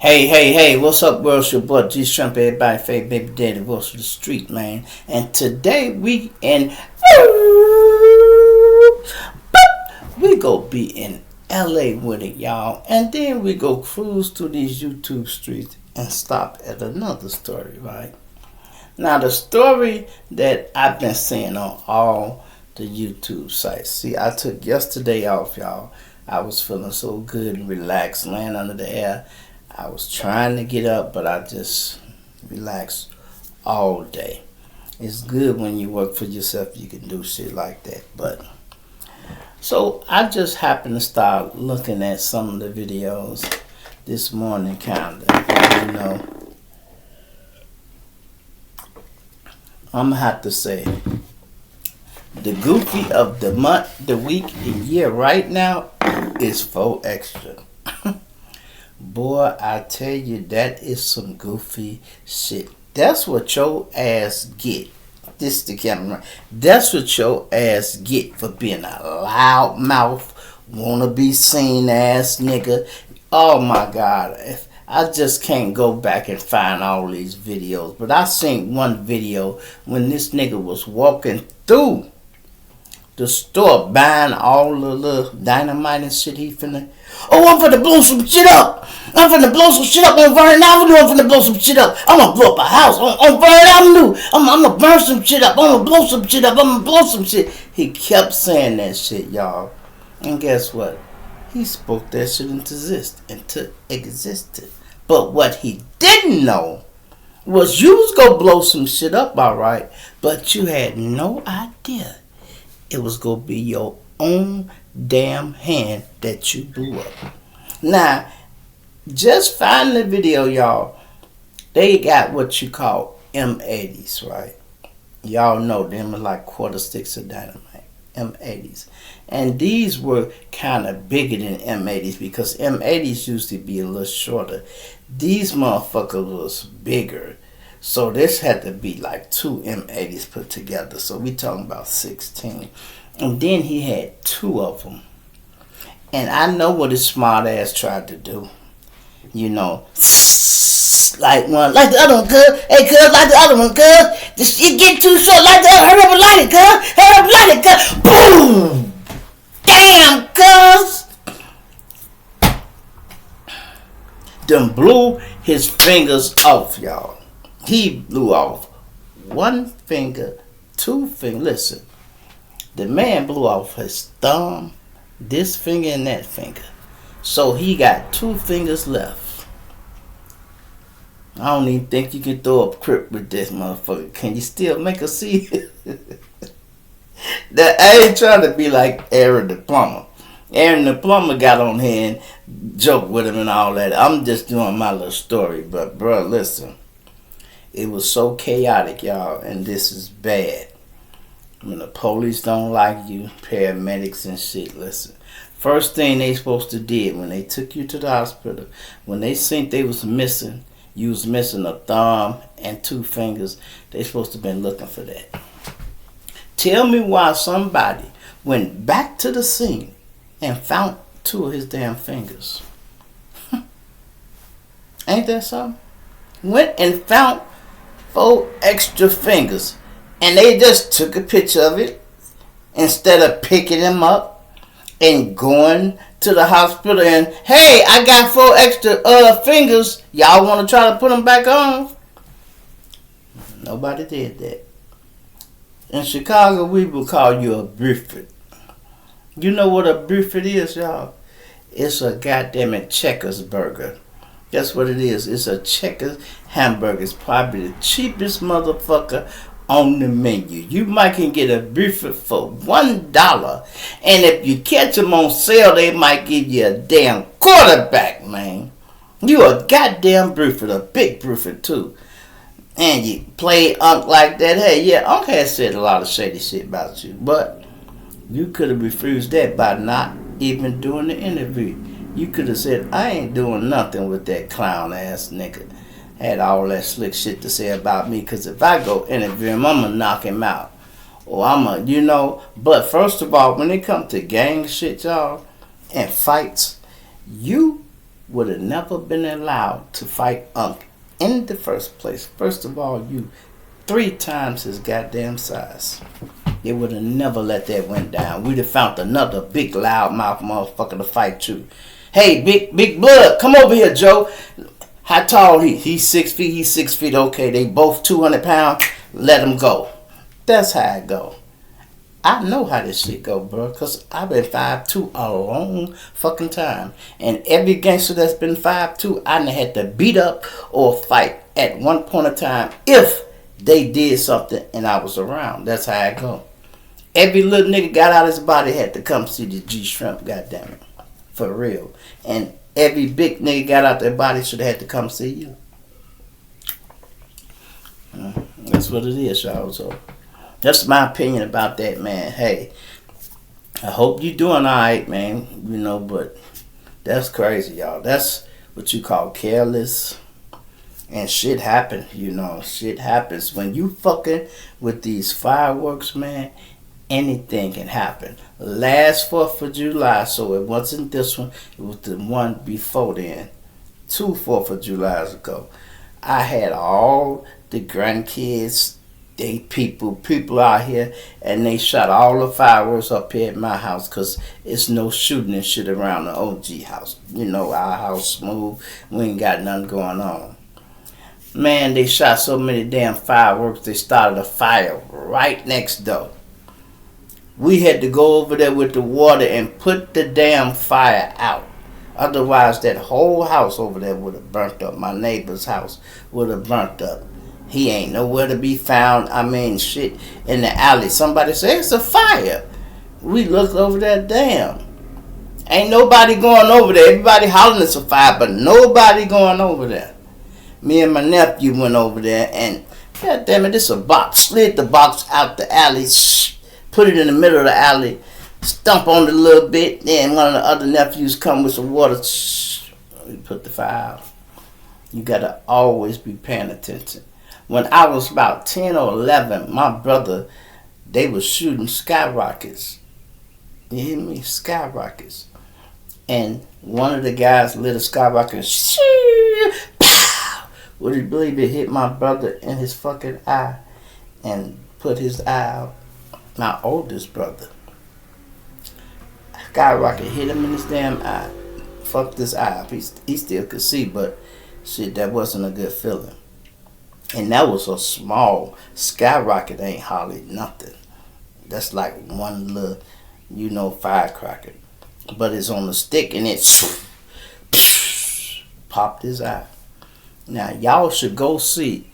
Hey, what's up, world? It's your boy G Shrimp, everybody, fake baby daddy, voice of the street, man. And today we go be in LA with it, y'all. And then we go cruise through these YouTube streets and stop at another story, right? Now, the story that I've been seeing on all the YouTube sites. See, I took yesterday off, y'all. I was feeling so good and relaxed, laying under the air. I was trying to get up, but I just relaxed all day. It's good when you work for yourself, you can do shit like that. But so I just happened to start looking at some of the videos this morning, kinda. You know, I'm gonna have to say the goofy of the month, the week, the year right now is 4Extra. Boy, I tell you, that is some goofy shit. That's what your ass get. This the camera. That's what your ass get for being a loud mouth, wanna be seen ass nigga. Oh my God. I just can't go back and find all these videos. But I seen one video when this nigga was walking through the store buying all the little dynamite and shit he finna. Oh, I'm finna blow some shit up. I'm finna blow some shit up on Vernon Avenue. I'm finna blow some shit up. I'm gonna blow up a house on Vernon Avenue. I'm gonna burn some shit up. I'm gonna blow some shit up. I'm gonna blow some shit. He kept saying that shit, y'all. And guess what? He spoke that shit into existence. But what he didn't know was you was gonna blow some shit up, alright, but you had no idea it was gonna be your own damn hand that you blew up. Now, just find the video, y'all. They got what you call M80s, right? Y'all know them are like quarter sticks of dynamite. M80s. And these were kind of bigger than M80s because M80s used to be a little shorter. These motherfuckers was bigger. So this had to be like two M80s put together. So we talking about 16. And then he had two of them. And I know what his smart ass tried to do. You know, like one, like the other one, cuz. Hey, cuz, like the other one, cuz. This shit get too short, like the other. Hurry up and light it, cuz. Hurry up and light it, cuz. Boom! Damn, cuz. Them blew his fingers off, y'all. He blew off one finger, two fingers. Listen, the man blew off his thumb, this finger, and that finger. So he got two fingers left. I don't even think you can throw up crip with this motherfucker. Can you still make a see? That I ain't trying to be like Aaron the plumber. Aaron the plumber got on here and joked with him and all that. I'm just doing my little story. But bro, listen. It was so chaotic, y'all, and this is bad. When the police don't like you, paramedics and shit, listen. First thing they supposed to did when they took you to the hospital, when they seen they was missing, you was missing a thumb and two fingers, they supposed to been looking for that. Tell me why somebody went back to the scene and found two of his damn fingers. Ain't that something? Went and found 4 extra fingers. And they just took a picture of it instead of picking them up and going to the hospital and, hey, I got 4 extra fingers. Y'all want to try to put them back on? Nobody did that. In Chicago, we would call you a Brifford. You know what a Brifford is, y'all? It's a goddamn Checkers burger. That's what it is. It's a Checkers hamburger. It's probably the cheapest motherfucker on the menu. You might can get a Brifford for $1. And if you catch them on sale, they might give you a damn quarterback, man. You a goddamn Brifford, a big Brifford too. And you play Unc like that. Hey, yeah, Unc has said a lot of shady shit about you. But you could have refused that by not even doing the interview. You could have said, I ain't doing nothing with that clown ass nigga. Had all that slick shit to say about me. Because if I go interview him, I'm going to knock him out. Or I'm going to, you know. But first of all, when it comes to gang shit, y'all, and fights, you would have never been allowed to fight Unc in the first place. First of all, you 3 times his goddamn size. They would have never let that went down. We'd have found another big loudmouth motherfucker to fight you. Hey, big blood, come over here, Joe. How tall he? He's 6 feet. He's 6 feet. Okay, they both 200 pounds. Let him go. That's how it go. I know how this shit go, bro, because I've been 5'2" a long fucking time. And every gangster that's been 5'2", I done had to beat up or fight at one point in time if they did something and I was around. That's how it go. Every little nigga got out his body had to come see the G Shrimp, goddammit. For real. And every big nigga got out their body should have had to come see you. That's what it is, y'all. So that's my opinion about that, man. Hey, I hope you doing alright, man. You know, but that's crazy, y'all. That's what you call careless. And shit happen, you know. Shit happens. When you fucking with these fireworks, man, anything can happen. Last 4th of July, so it wasn't this one, it was the one before then. 2 4th of Julys ago. I had all the grandkids, they people out here, and they shot all the fireworks up here at my house because it's no shooting and shit around the OG house. You know, our house smooth, we ain't got nothing going on. Man, they shot so many damn fireworks, they started a fire right next door. We had to go over there with the water and put the damn fire out. Otherwise, that whole house over there would have burnt up. My neighbor's house would have burnt up. He ain't nowhere to be found. I mean, shit, in the alley. Somebody said, it's a fire. We looked over there, damn. Ain't nobody going over there. Everybody hollering it's a fire, but nobody going over there. Me and my nephew went over there, and god damn it, this a box. Slid the box out the alley, put it in the middle of the alley, stump on it a little bit, then one of the other nephews come with some water, we put the fire out. You gotta always be paying attention. When I was about 10 or 11, my brother, they was shooting skyrockets. You hear me? Skyrockets. And one of the guys lit a skyrocket, pow! Would you believe it hit my brother in his fucking eye and put his eye out? My oldest brother. Skyrocket hit him in his damn eye. Fucked his eye up. He still could see, but shit, that wasn't a good feeling. And that was a small skyrocket, ain't hardly nothing. That's like one little, you know, firecracker. But it's on the stick and it popped his eye. Now, y'all should go see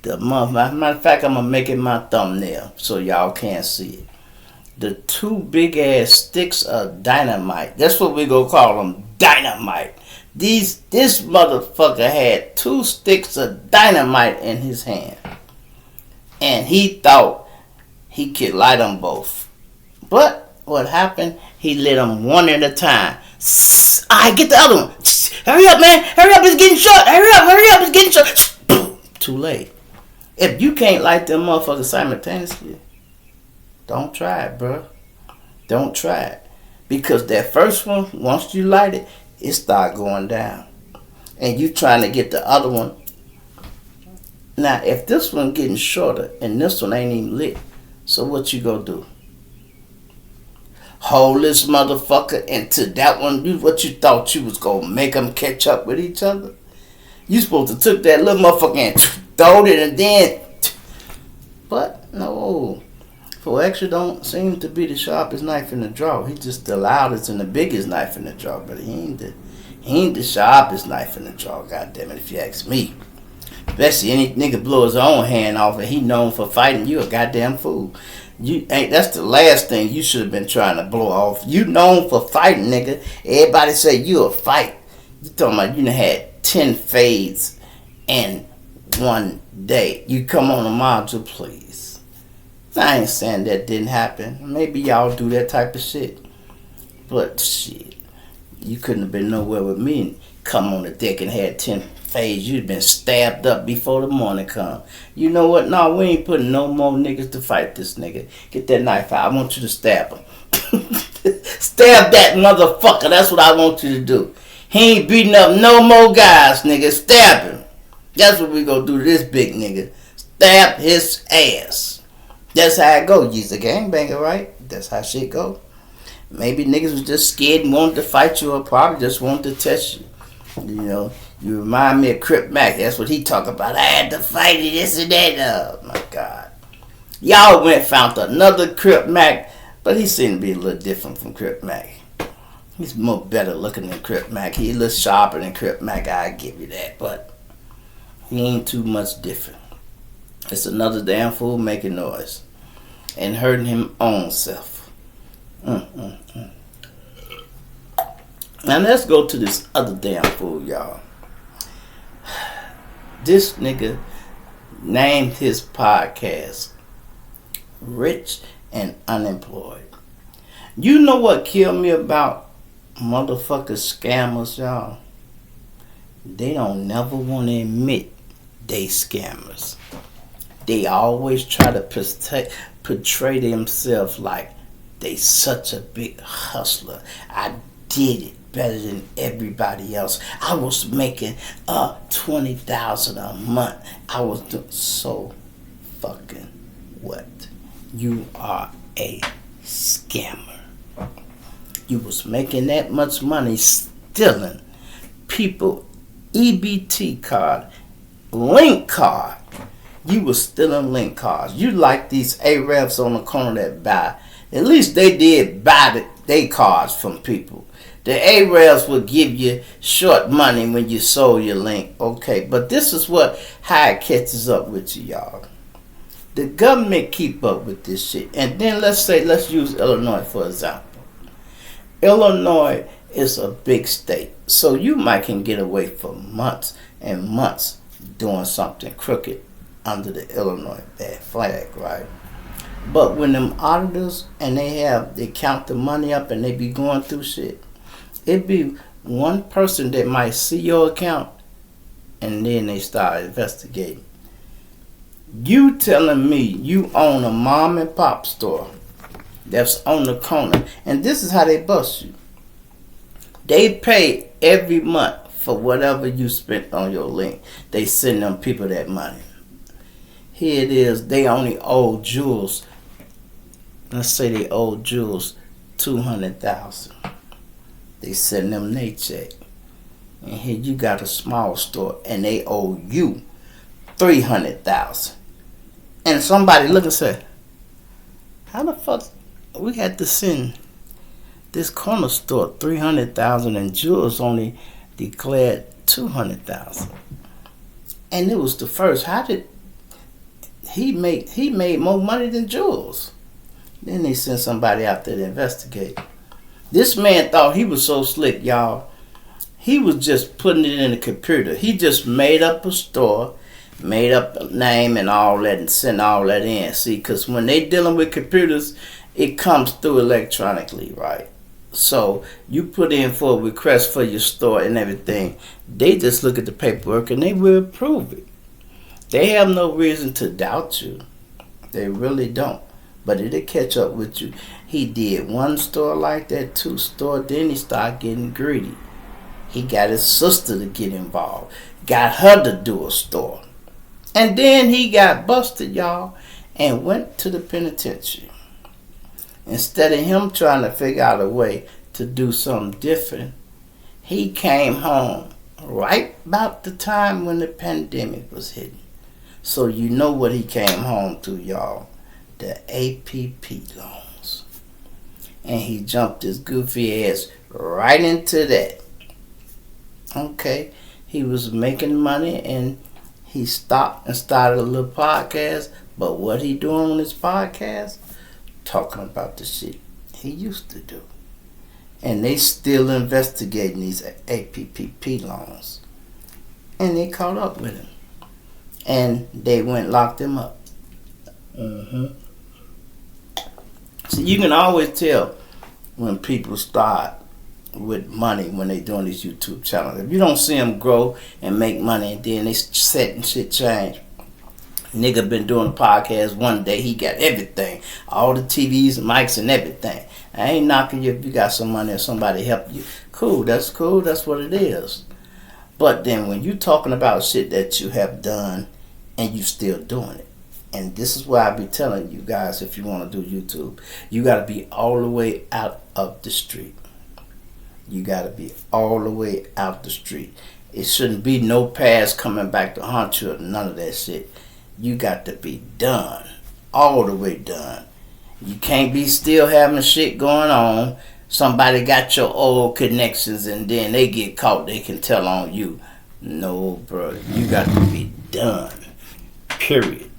the month. Matter of fact, I'm going to make it my thumbnail so y'all can't see it. The 2 big ass sticks of dynamite. That's what we going to call them, dynamite. This motherfucker had 2 sticks of dynamite in his hand. And he thought he could light them both. But what happened, he lit them one at a time. Alright, get the other one. Hurry up, man. Hurry up, it's getting short. Hurry up, it's getting short. Too late. If you can't light them motherfuckers simultaneously, don't try it, bro. Don't try it. Because that first one, once you light it, it start going down. And you trying to get the other one. Now, if this one getting shorter and this one ain't even lit, so what you gonna do? Hold this motherfucker into that one. What you thought you was gonna make them catch up with each other? You supposed to took that little motherfucker and throwed it and then. But no. For extra don't seem to be the sharpest knife in the drawer. He just the loudest and the biggest knife in the drawer, but he ain't the sharpest knife in the drawer, goddamn it, if you ask me. Especially any nigga blow his own hand off and he known for fighting, you a goddamn fool. That's the last thing you should have been trying to blow off. You known for fighting, nigga. Everybody say you a fight. You talking about you done had 10 fades in one day. You come on a module, please. I ain't saying that didn't happen. Maybe y'all do that type of shit. But shit, you couldn't have been nowhere with me and come on the deck and had 10 fades. You'd been stabbed up before the morning come. You know what? No, we ain't putting no more niggas to fight this nigga. Get that knife out. I want you to stab him. Stab that motherfucker. That's what I want you to do. He ain't beating up no more guys, nigga. Stab him. That's what we gonna do to this big nigga. Stab his ass. That's how it go. You's a gangbanger, right? That's how shit go. Maybe niggas was just scared and wanted to fight you, or probably just wanted to test you. You know, you remind me of Crip Mac. That's what he talk about. I had to fight it, this and that. Oh my God. Y'all went and found another Crip Mac, but he seemed to be a little different from Crip Mac. He's more better looking than Crip Mac. He a little sharper than Crip Mac, I give you that, but he ain't too much different. It's another damn fool making noise and hurting him own self. Now let's go to this other damn fool, y'all. This nigga named his podcast Rich and Unemployed. You know what killed me about motherfucking scammers, y'all? They don't never want to admit they scammers. They always try to portray themselves like they such a big hustler. I did it better than everybody else. I was making $20,000 a month. I was doing so fucking what? You are a scammer. You was making that much money stealing people EBT card, link card. You was stealing link cards. You like these Arabs on the corner that buy. At least they did buy they cards from people. The Arabs would give you short money when you sold your link. Okay, but this is how it catches up with you, y'all. The government keep up with this shit. And then let's use Illinois for example. Illinois is a big state. So you might can get away for months and months doing something crooked under the Illinois bad flag, right? But when them auditors and they count the money up and they be going through shit, it be one person that might see your account and then they start investigating. You telling me you own a mom and pop store that's on the corner, and this is how they bust you. They pay every month for whatever you spent on your link. They send them people that money. Here it is, they only owe Jules. Let's say they owe Jules $200,000. They send them their check. And here you got a small store and they owe you $300,000. And somebody look and say, how the fuck we had to send this corner store $300,000 and Jules only declared $200,000? And it was the first. How did he made more money than Jules? Then they sent somebody out there to investigate. This man thought he was so slick, y'all. He was just putting it in the computer. He just made up a store, made up a name and all that, and sent all that in. See, because when they dealing with computers, it comes through electronically, right? So you put in for a request for your store and everything. They just look at the paperwork and they will approve it. They have no reason to doubt you. They really don't. But it'll catch up with you. He did one store like that, 2 stores, then he started getting greedy. He got his sister to get involved. Got her to do a store. And then he got busted, y'all, and went to the penitentiary. Instead of him trying to figure out a way to do something different, he came home right about the time when the pandemic was hitting. So you know what he came home to, y'all. The APP loans. And he jumped his goofy ass right into that. Okay, he was making money and he stopped and started a little podcast. But what he doing on his podcast? Talking about the shit he used to do. And they still investigating these APP loans. And they caught up with him. And they went locked him up. So you can always tell when people start with money when they doing these YouTube channels. If you don't see them grow and make money and then they set and shit change, Nigga been doing a podcast one day. He got everything. All the TVs, mics, and everything. I ain't knocking you if you got some money or somebody help you. Cool. That's what it is. But then when you talking about shit that you have done and you still doing it. And this is why I be telling you guys, if you want to do YouTube, you got to be all the way out of the street. You got to be all the way out the street. It shouldn't be no past coming back to haunt you or none of that shit. You got to be done. All the way done. You can't be still having shit going on. Somebody got your old connections and then they get caught. They can tell on you. No, bro. You got to be done. Period.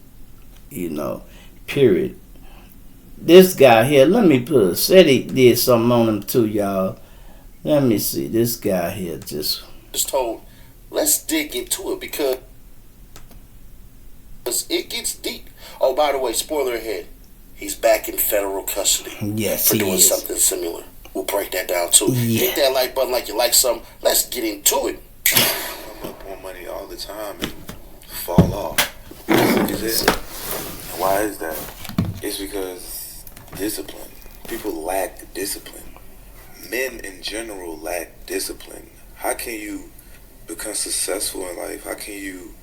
Period. This guy here, let me said he did something on him too, y'all. Let me see. This guy here just told, let's dig into it because it gets deep. Oh, by the way, spoiler ahead. He's back in federal custody. Yes, for he doing is. Something similar. We'll break that down too. Yeah. Hit that like button like you like something. Let's get into it. I'm up on money all the time and fall off. Is it? Why is that? It's because discipline. People lack discipline. Men in general lack discipline. How can you become successful in life? How can you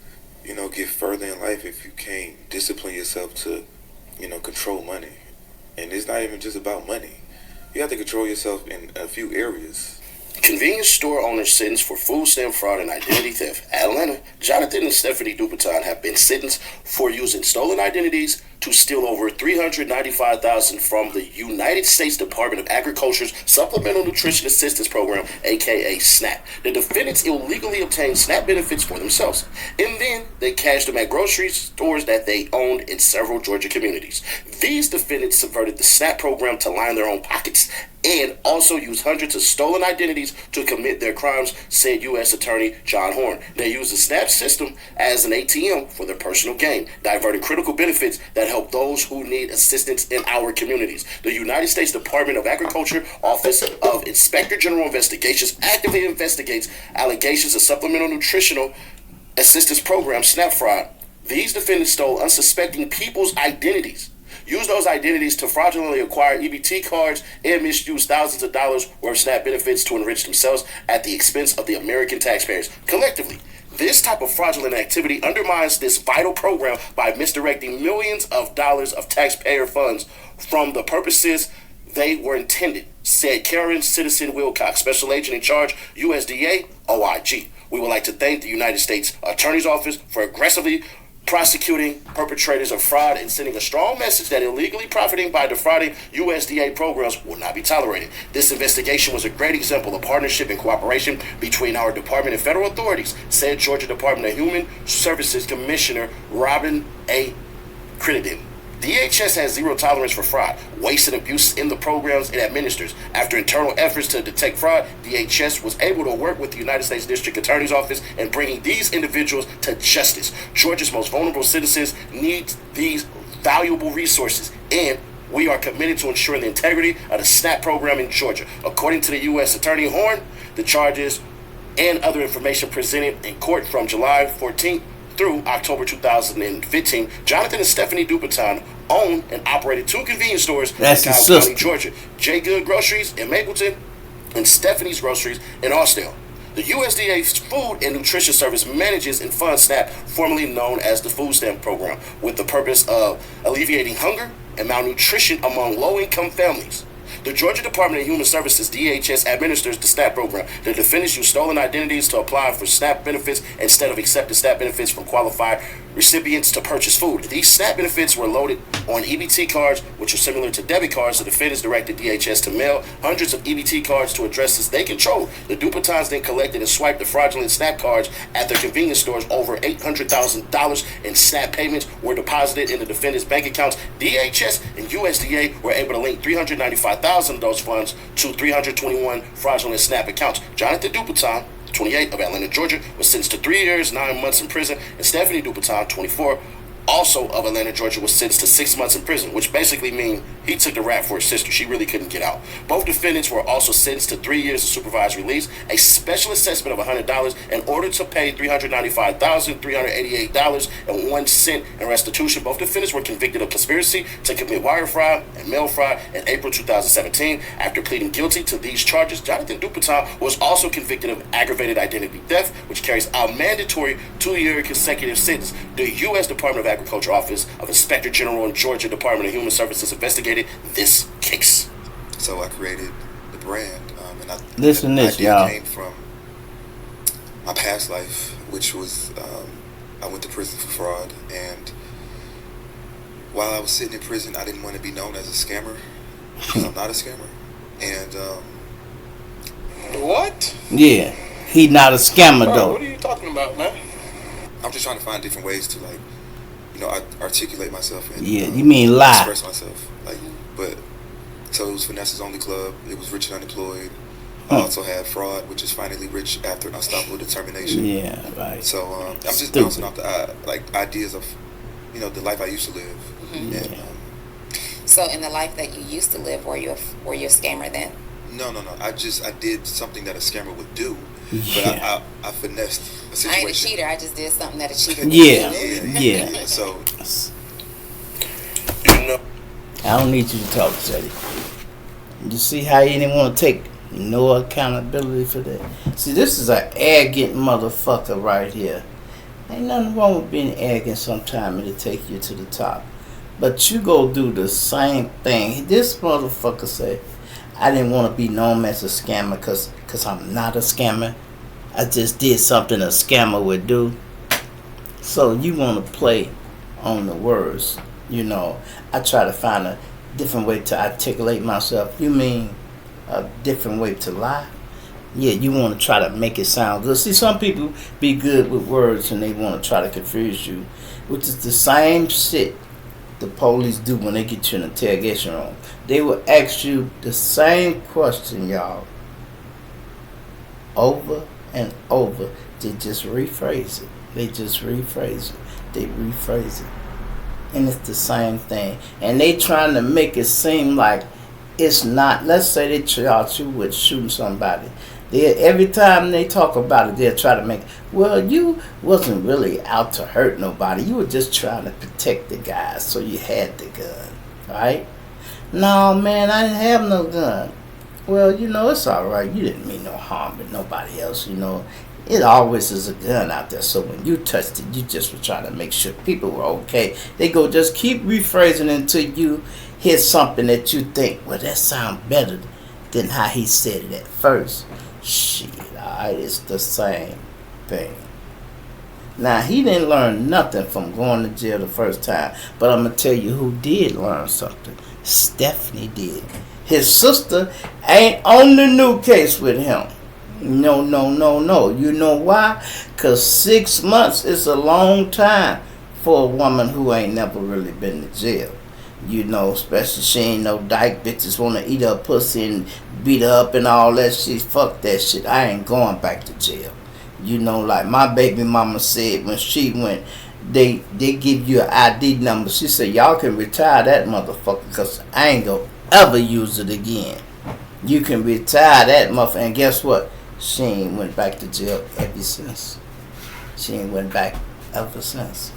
get further in life if you can't discipline yourself to, control money? And it's not even just about money. You have to control yourself in a few areas. Convenience store owner sentenced for food stamp fraud and identity theft. Atlanta, Jonathan and Stephanie Dupaton have been sentenced for using stolen identities to steal over $395,000 from the United States Department of Agriculture's Supplemental Nutrition Assistance Program, aka SNAP. The defendants illegally obtained SNAP benefits for themselves, and then they cashed them at grocery stores that they owned in several Georgia communities. These defendants subverted the SNAP program to line their own pockets and also used hundreds of stolen identities to commit their crimes, said U.S. Attorney John Horn. They used the SNAP system as an ATM for their personal gain, diverting critical benefits that help those who need assistance in our communities. The United States Department of Agriculture Office of Inspector General Investigations actively investigates allegations of Supplemental Nutritional Assistance Program SNAP fraud. These defendants stole unsuspecting people's identities, used those identities to fraudulently acquire EBT cards, and misused thousands of dollars worth of SNAP benefits to enrich themselves at the expense of the American taxpayers. Collectively, this type of fraudulent activity undermines this vital program by misdirecting millions of dollars of taxpayer funds from the purposes they were intended, said Karen Citizen Wilcox, Special Agent in Charge, USDA, OIG. We would like to thank the United States Attorney's Office for aggressively prosecuting perpetrators of fraud and sending a strong message that illegally profiting by defrauding USDA programs will not be tolerated. This investigation was a great example of partnership and cooperation between our department and federal authorities, said Georgia Department of Human Services Commissioner Robin A. Crittenden. DHS has zero tolerance for fraud, waste, and abuse in the programs it administers. After internal efforts to detect fraud, DHS was able to work with the United States District Attorney's Office in bringing these individuals to justice. Georgia's most vulnerable citizens need these valuable resources, and we are committed to ensuring the integrity of the SNAP program in Georgia. According to the U.S. Attorney Horn, the charges and other information presented in court from July 14th through October 2015, Jonathan and Stephanie Dupaton owned and operated two convenience stores in Cobb County, Georgia. J. Good Groceries in Mapleton and Stephanie's Groceries in Austell. The USDA's Food and Nutrition Service manages and funds SNAP, formerly known as the Food Stamp Program, with the purpose of alleviating hunger and malnutrition among low-income families. The Georgia Department of Human Services, DHS, administers the SNAP program. The defendants use stolen identities to apply for SNAP benefits instead of accepting SNAP benefits from qualified recipients to purchase food. These SNAP benefits were loaded on EBT cards, which are similar to debit cards. The defendants directed DHS to mail hundreds of EBT cards to addresses they controlled. The Dupatons then collected and swiped the fraudulent SNAP cards at their convenience stores. Over $800,000 in SNAP payments were deposited in the defendants' bank accounts. DHS and USDA were able to link $395,000 of those funds to 321 fraudulent SNAP accounts. Jonathan Dupaton, 28, of Atlanta, Georgia, was sentenced to 3 years, 9 months in prison, and Stephanie Dupaton, 24, also of Atlanta, Georgia, was sentenced to 6 months in prison, which basically means he took the rap for his sister. She really couldn't get out. Both defendants were also sentenced to 3 years of supervised release, a special assessment of $100 in order to pay $395,388.01 in restitution. Both defendants were convicted of conspiracy to commit wire fraud and mail fraud in April 2017. After pleading guilty to these charges, Jonathan Dupaton was also convicted of aggravated identity theft, which carries a mandatory 2-year consecutive sentence. The U.S. Department of Agriculture Office of Inspector General in Georgia Department of Human Services investigated this case. So I created the brand, and Listen to this, idea y'all. came from my past life, which was I went to prison for fraud, and while I was sitting in prison, I didn't want to be known as a scammer because I'm not a scammer. And What? Yeah, he not a scammer Bro, though. what are you talking about, man? I'm just trying to find different ways to articulate myself and Yeah, you mean lie? express myself. But so it was Finesse's Only Club. It was Rich and Unemployed. I also had Fraud, which is finally rich after an unstoppable determination. Yeah, right. So I'm just Stupid. bouncing off the ideas of the life I used to live. Mm-hmm. And, So in the life that you used to live, were you a scammer then? no. I did something that a scammer would do, but Yeah. I finessed a I ain't a situation. cheater. I just did something that a cheater would Yeah, do. yeah. So You know, I don't need you to talk, Teddy. You see how you didn't want to take no accountability for that? See, this is an arrogant motherfucker right here. Ain't nothing wrong with being arrogant sometime and it'll take you to the top. But you go do the same thing. This motherfucker said, I didn't want to be known as a scammer because I'm not a scammer. I just did something a scammer would do. So you want to play on the words. I try to find a different way to articulate myself. You mean a different way to lie? Yeah, you want to try to make it sound good. See, some people be good with words and they want to try to confuse you, which is the same shit the police do when they get you in an interrogation room. They will ask you the same question, y'all, over and over. They just rephrase it. They rephrase it. And it's the same thing. And they trying to make it seem like it's not. Let's say they charge you with shooting somebody. Every time they talk about it, they'll try to make, well, you wasn't really out to hurt nobody. You were just trying to protect the guy, so you had the gun, right? No, man, I didn't have no gun. Well, it's all right. You didn't mean no harm to nobody else, It always is a gun out there, so when you touched it, you just were trying to make sure people were okay. They go just keep rephrasing until you hear something that you think, well, that sounds better than how he said it at first. Shit, alright, it's the same thing. Now, he didn't learn nothing from going to jail the first time, but I'm going to tell you who did learn something. Stephanie did. His sister ain't on the new case with him. No. You know why? Because 6 months is a long time for a woman who ain't never really been to jail. Especially she ain't no dyke bitches want to eat her pussy and beat her up and all that shit. Fuck that shit. I ain't going back to jail. Like my baby mama said when she went, they give you an ID number. She said, y'all can retire that motherfucker because I ain't gonna ever use it again. You can retire that motherfucker. And guess what? She ain't went back to jail ever since. She ain't went back ever since.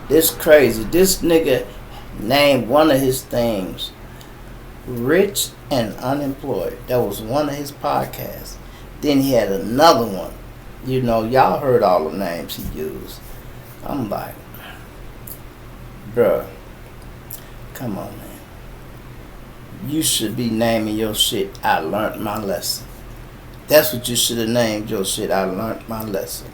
This crazy. This nigga named one of his things Rich and Unemployed. That was one of his podcasts. Then he had another one. Y'all heard all the names he used. I'm like, bruh, come on, man. You should be naming your shit, I learned my lesson. That's what you should have named your shit, I learned my lesson.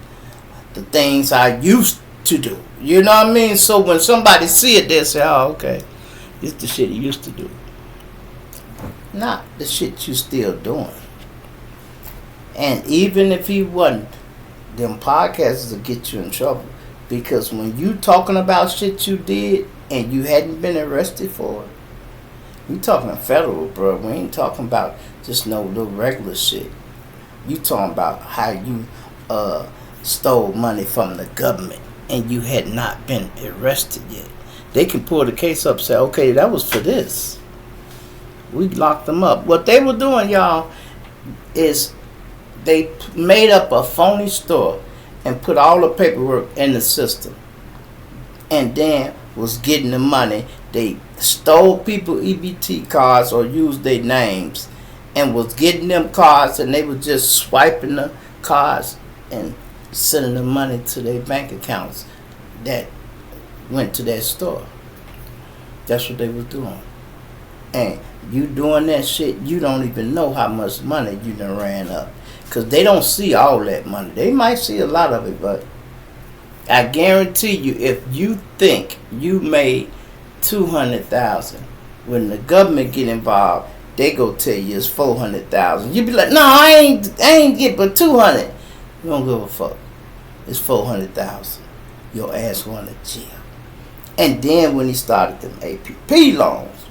The things I used to do. You know what I mean? So when somebody see it, they'll say, oh, okay, it's the shit he used to do. Not the shit you still doing. And even if he wasn't, them podcasts will get you in trouble. Because when you talking about shit you did and you hadn't been arrested for it, we talking federal, bro. We ain't talking about just no little regular shit. You talking about how you stole money from the government and you had not been arrested yet. They can pull the case up and say, okay, that was for this. We locked them up. What they were doing, y'all, is they made up a phony store and put all the paperwork in the system. And then was getting the money. They stole people EBT cards or used their names and was getting them cards, and they were just swiping the cards and sending the money to their bank accounts that went to that store. That's what they was doing. And you doing that shit, you don't even know how much money you done ran up. Because they don't see all that money. They might see a lot of it, but I guarantee you, if you think you made $200,000, when the government get involved, they go tell you it's $400,000. You be like, no, I ain't get but $200,000. You don't give a fuck. It's $400,000. Your ass going to jail. And then when he started them APP loans,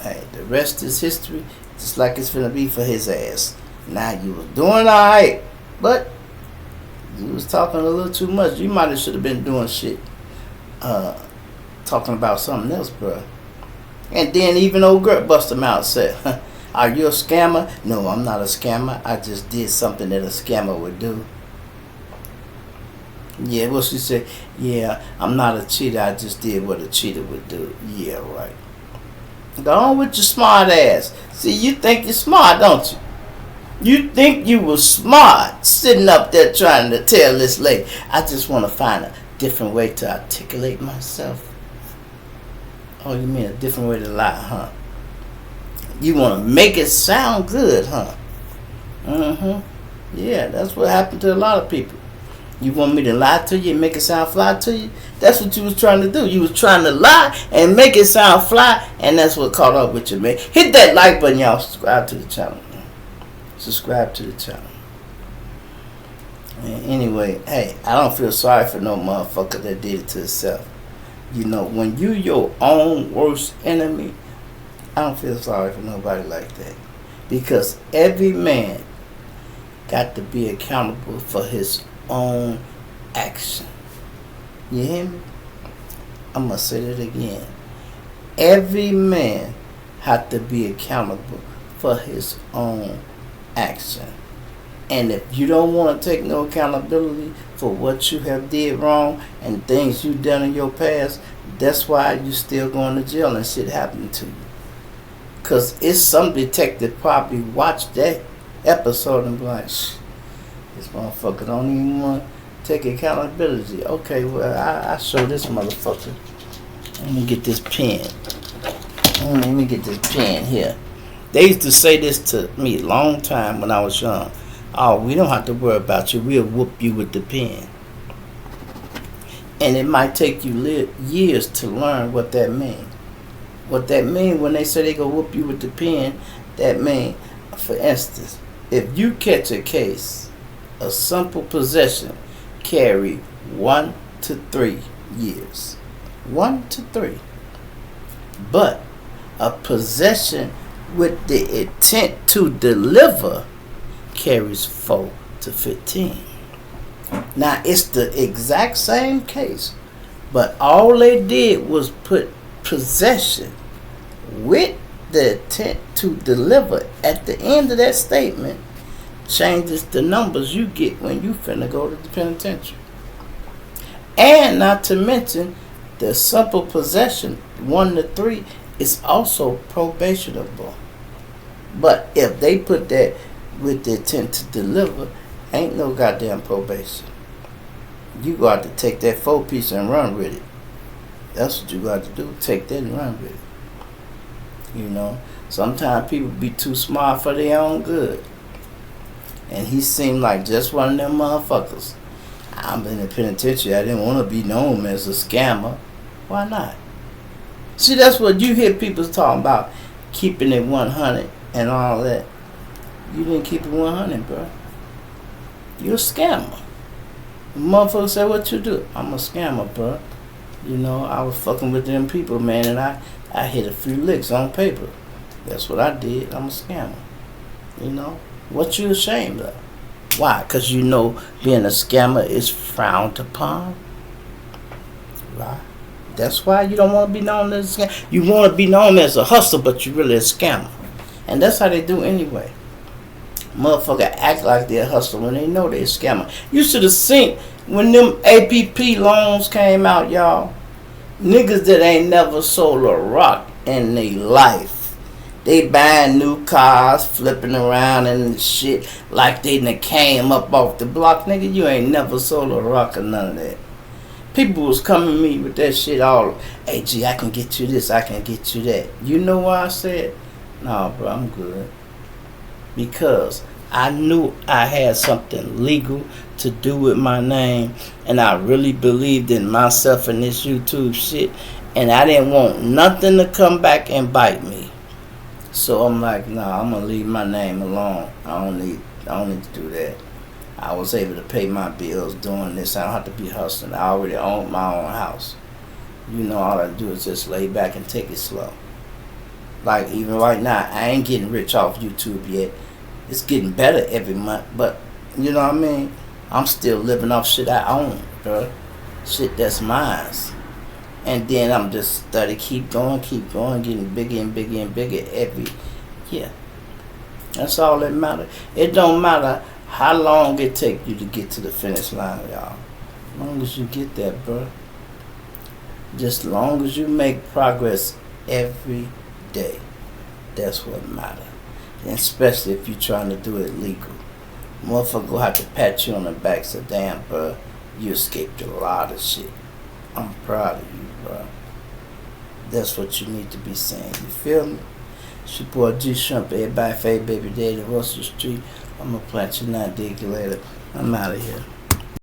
hey, the rest is history. Just like it's gonna be for his ass. Now you was doing alright, but you was talking a little too much. You might have should have been doing shit, talking about something else, bro. And then even old girl bust him out and said, "Are you a scammer?" No, I'm not a scammer. I just did something that a scammer would do. Yeah, well, she said, yeah, I'm not a cheater. I just did what a cheater would do. Yeah, right. Go on with your smart ass. See, you think you're smart, don't you? You think you was smart sitting up there trying to tell this lady, I just want to find a different way to articulate myself. Oh, you mean a different way to lie, huh? You want to make it sound good, huh? Yeah, that's what happened to a lot of people. You want me to lie to you and make it sound fly to you? That's what you was trying to do. You was trying to lie and make it sound fly, and that's what caught up with you, man. Hit that like button, y'all. Subscribe to the channel. Subscribe to the channel. And anyway, hey, I don't feel sorry for no motherfucker that did it to himself. You know, when you your own worst enemy, I don't feel sorry for nobody like that. Because every man got to be accountable for his own action. You hear me? I'm gonna say that again. Every man have to be accountable for his own action. And if you don't want to take no accountability for what you have did wrong and things you done in your past, that's why you still going to jail and shit happening to you. Cause it's some detective probably watched that episode and be like, this motherfucker don't even want to take accountability. Okay, well, I show this motherfucker. Let me get this pen. Let me get this pen here. They used to say this to me a long time when I was young. Oh, we don't have to worry about you. We'll whoop you with the pen. And it might take you years to learn what that means. What that means when they say they go whoop you with the pen, that means, for instance, if you catch a case, a simple possession carry 1 to 3 years. 1 to 3. But a possession with the intent to deliver carries 4 to 15. Now it's the exact same case, but all they did was put possession with the intent to deliver at the end of that statement, changes the numbers you get when you finna go to the penitentiary. And not to mention, the simple possession 1 to 3 is also probationable. But if they put that with the intent to deliver, ain't no goddamn probation. You got to take that 4-piece and run with it. That's what you got to do. Take that and run with it. You know, sometimes people be too smart for their own good. And he seemed like just one of them motherfuckers. I'm in the penitentiary. I didn't want to be known as a scammer. Why not? See, that's what you hear people talking about, keeping it 100 and all that. You didn't keep it 100, bro. You're a scammer. The motherfucker say, what you do? I'm a scammer, bro. You know, I was fucking with them people, man, and I hit a few licks on paper. That's what I did. I'm a scammer. You know? What you ashamed of? Why? Because you know being a scammer is frowned upon. Right? That's why you don't want to be known as a scammer. You want to be known as a hustler, but you're really a scammer. And that's how they do anyway. Motherfucker act like they're a hustler when they know they're a scammer. You should have seen when them APP loans came out, y'all. Niggas that ain't never sold a rock in their life. They buying new cars, flipping around and shit like they done came up off the block. Nigga, you ain't never sold a rock or none of that. People was coming to me with that shit all. Hey, G, I can get you this, I can get you that. You know why I said, no, bro, I'm good. Because I knew I had something legal to do with my name, and I really believed in myself and this YouTube shit, and I didn't want nothing to come back and bite me. So I'm like, nah, I'm gonna leave my name alone. I don't need to do that. I was able to pay my bills doing this. I don't have to be hustling. I already own my own house. You know, all I do is just lay back and take it slow. Like even right now, I ain't getting rich off YouTube yet. It's getting better every month, but you know what I mean? I'm still living off shit I own, bro. Shit that's mine. And then I'm just steady keep going, getting bigger and bigger and bigger every year. That's all that matters. It don't matter how long it take you to get to the finish line, y'all. As long as you get there, bro. Just as long as you make progress every day. That's what matters. And especially if you're trying to do it legal. Motherfucker will have to pat you on the back and say, damn, bro, you escaped a lot of shit. I'm proud of you, bro. That's what you need to be saying. You feel me? It's your boy G Shrimp, everybody, fave baby daddy, Russell Street. I'm gonna plant you now, dig you later. I'm out of here.